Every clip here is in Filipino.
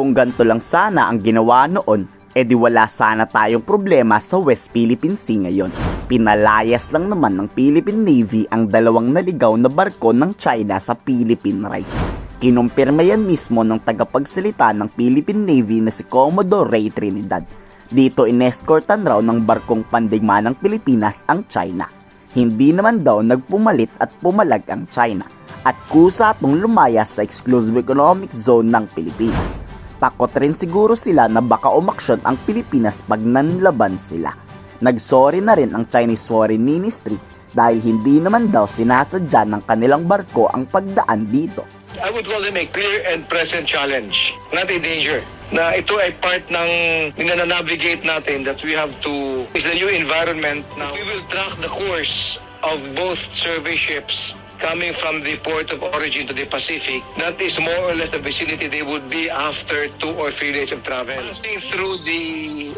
Kung ganito lang sana ang ginawa noon, edi wala sana tayong problema sa West Philippine Sea ngayon. Pinalayas lang naman ng Philippine Navy ang dalawang naligaw na barko ng China sa Philippine Rice. Kinumpirma yan mismo ng tagapagsalita ng Philippine Navy na si Commodore Ray Trinidad. Dito inescortan raw ng barkong pandigma ng Pilipinas ang China. Hindi naman daw nagpumalit at pumalag ang China at kusa itong lumayas sa exclusive economic zone ng Pilipinas. Takot rin siguro sila na baka umaksyon ang Pilipinas pag nanlaban sila. Nagsorry na rin ang Chinese Foreign Ministry dahil hindi naman daw sinasadya ng kanilang barko ang pagdaan dito. I would call them a clear and present challenge, not a danger. Na ito ay part ng navigate natin that we have to, is the new environment now. We will track the course of both survey ships coming from the port of origin to the Pacific. That is more or less the vicinity they would be after 2 or 3 days of travel. Passing through the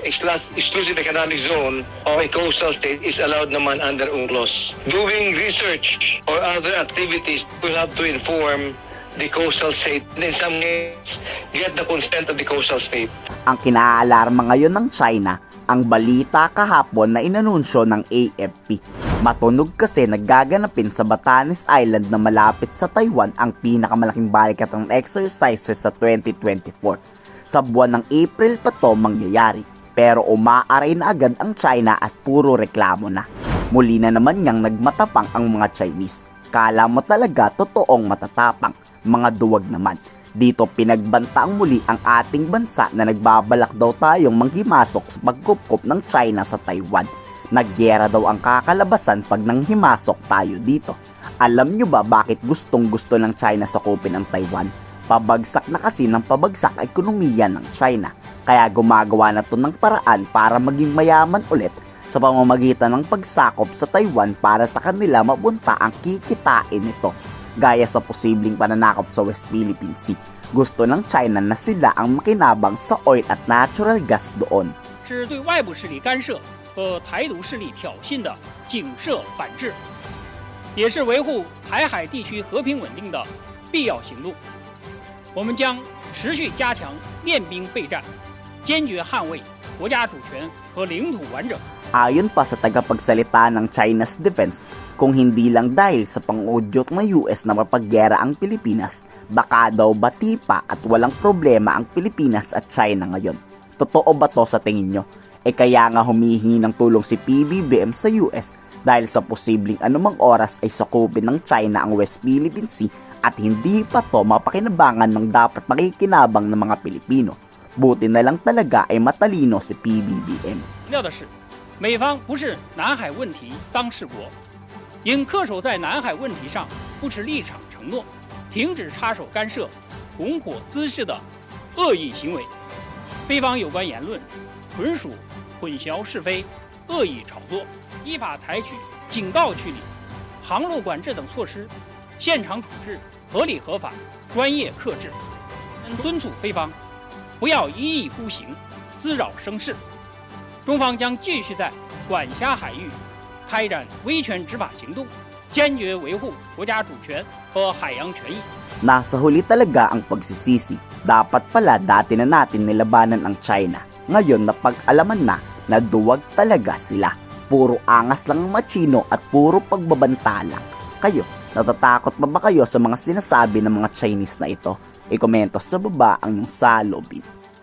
exclusive economic zone of a coastal state is allowed naman under UNCLOS. Doing research or other activities will have to inform the coastal state, and in some cases, get the consent of the coastal state. Ang kinaalarma ngayon ng China, ang balita kahapon na inanunsyo ng AFP. Matunog kasi nagaganapin sa Batanes Island na malapit sa Taiwan ang pinakamalaking balikatan exercises sa 2024. Sa buwan ng April pa to mangyayari, pero umaaray na agad ang China at puro reklamo na. Muli na naman niyang nagmatapang ang mga Chinese. Kala mo talaga totoong matatapang, mga duwag naman. Dito pinagbantaang muli ang ating bansa na nagbabalak daw tayong manghimasok sa pagkupkop ng China sa Taiwan. Nagyera daw ang kakalabasan pag nanghimasok tayo dito. Alam nyo ba bakit gustong-gusto ng China sakupin ang Taiwan? Pabagsak na kasi ng pabagsak ang ekonomiya ng China. Kaya gumagawa na to ng paraan para maging mayaman ulit sa pamamagitan ng pagsakop sa Taiwan para sa kanila mapunta ang kikitain nito. Gaya sa posibleng pananakop sa West Philippine Sea. Gusto ng China na sila ang makinabang sa oil at natural gas doon. 是对外部势力干涉和台独势力挑衅的警示反制，也是维护台海地区和平稳定的必要行动。我们将持续加强练兵备战，坚决捍卫国家主权和领土完整。 Ayon pa sa tagapagsalita ng China's defense, kung hindi lang dahil sa pang-udyok ng US na mapagyera ang Pilipinas, baka daw bati pa at walang problema ang Pilipinas at China ngayon. Totoo ba to sa tingin nyo? Kaya nga humihingi ng tulong si PBBM sa US dahil sa posibleng anumang oras ay sakupin ng China ang West Philippine Sea at hindi pa to mapakinabangan ng dapat makikinabang ng mga Pilipino. Buti na lang talaga ay matalino si PBBM. 美方不是南海问题当事国，应恪守在南海问题上不持立场承诺，停止插手干涉、拱火滋事的恶意行为。非方有关言论纯属混淆是非、恶意炒作，依法采取警告驱离、航路管制等措施，现场处置合理合法、专业克制。敦促非方不要一意孤行、滋扰声势。 中方将继续在管辖海域开展威权执法行动，坚决维护国家主权和海洋权益。 Nasa huli talaga ang pagsisisi. Dapat pala dati na natin nilabanan ang China. Ngayon napag-alaman na duwag talaga sila. Puro angas lang ang machino at puro pagbabanta lang. Kayo, natatakot ba kayo sa mga sinasabi ng mga Chinese na ito? I-komento sa baba ang iyong saloobin.